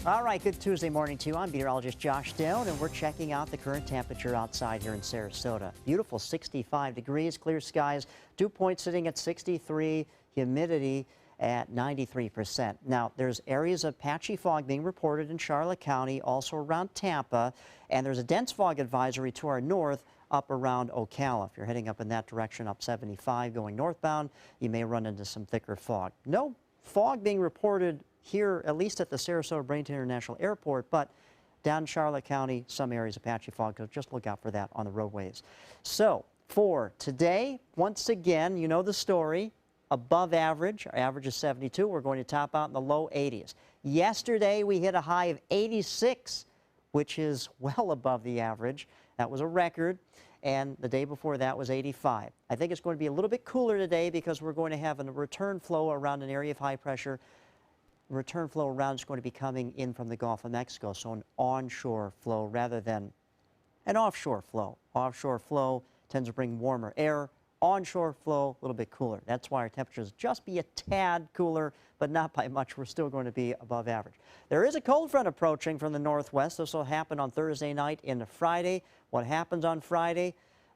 All right, good Tuesday morning to you. I'm meteorologist Josh Down, and we're checking out the current temperature outside here in Sarasota. Beautiful 65 degrees, clear skies, dew point sitting at 63, humidity at 93%. Now, there's areas of patchy fog being reported in Charlotte County, also around Tampa, and there's a dense fog advisory to our north up around Ocala. If you're heading up in that direction, up 75 going northbound, you may run into some thicker fog. No fog being reported here, at least at the Sarasota-Bradenton International Airport, but down in Charlotte County, some areas of patchy fog, so just look out for that on the roadways. So, for today, once again, you know the story, above average. Our average is 72. We're going to top out in the low 80s. Yesterday, we hit a high of 86, which is well above the average. That was a record. And the day before that was 85. I think it's going to be a little bit cooler today because we're going to have a return flow around an area of high pressure. Return flow around is going to be coming in from the Gulf of Mexico, so an onshore flow rather than an offshore flow. Offshore flow tends to bring warmer air. Onshore flow, a little bit cooler. That's why our temperatures just be a tad cooler, but not by much. We're still going to be above average. There is a cold front approaching from the northwest. This will happen on Thursday night into Friday. What happens on Friday?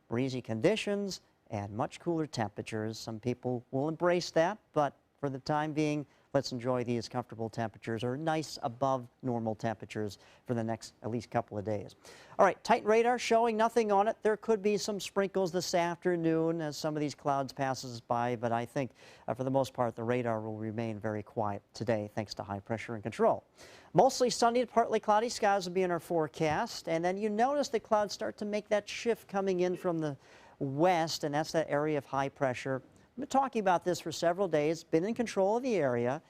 Breezy conditions and much cooler temperatures. Some people will embrace that, but for the time being, let's enjoy these comfortable temperatures or nice above normal temperatures for the next at least couple of days. All right, tight radar showing nothing on it. There could be some sprinkles this afternoon as some of these clouds passes by, but I think for the most part the radar will remain very quiet today thanks to high pressure and control. Mostly sunny to partly cloudy skies will be in our forecast, and then you notice the clouds start to make that shift coming in from the west, and that's that area of high pressure. I've been talking about this for several days, been in control of the area,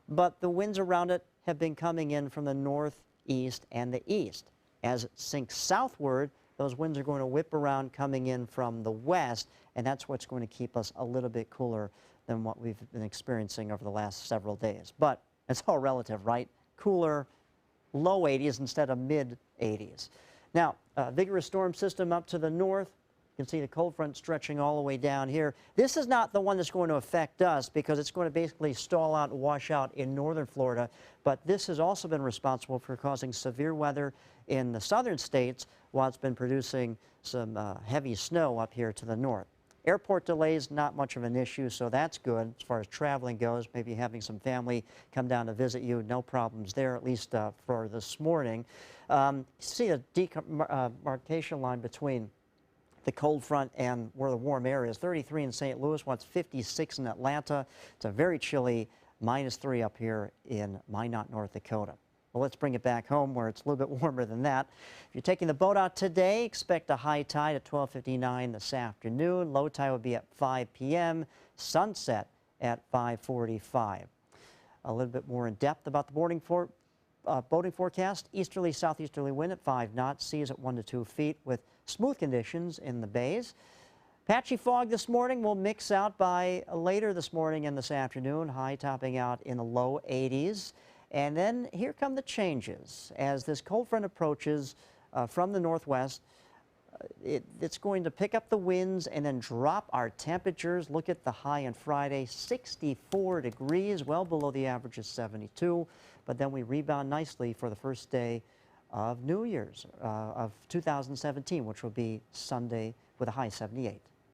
but the winds around it have been coming in from the northeast and the east. As it sinks southward, those winds are going to whip around coming in from the west, and that's what's going to keep us a little bit cooler than what we've been experiencing over the last several days. But it's all relative, right? Cooler, low 80s instead of mid 80s. Now, vigorous storm system up to the north. You can see the cold front stretching all the way down here. This is not the one that's going to affect us because it's going to basically stall out and wash out in northern Florida. But this has also been responsible for causing severe weather in the southern states while it's been producing some heavy snow up here to the north. Airport delays, not much of an issue, so that's good as far as traveling goes. Maybe having some family come down to visit you, no problems there, at least for this morning. See a demarcation line between the cold front and where the warm air is. 33 in St. Louis, what's 56 in Atlanta. It's a very chilly -3 up here in Minot, North Dakota. Well, let's bring it back home where it's a little bit warmer than that. If you're taking the boat out today, expect a high tide at 12:59 this afternoon. Low tide will be at 5 p.m. Sunset at 5:45. A little bit more in depth about the boating forecast. Easterly, southeasterly wind at 5 knots. Seas at 1 to 2 feet with smooth conditions in the bays. Patchy fog this morning will mix out by later this morning and this afternoon. High topping out in the low 80s. And then here come the changes. As this cold front approaches from the northwest, it's going to pick up the winds and then drop our temperatures. Look at the high on Friday, 64 degrees, well below the average of 72. But then we rebound nicely for the first day of New Year's of 2017, which will be Sunday with a high 78.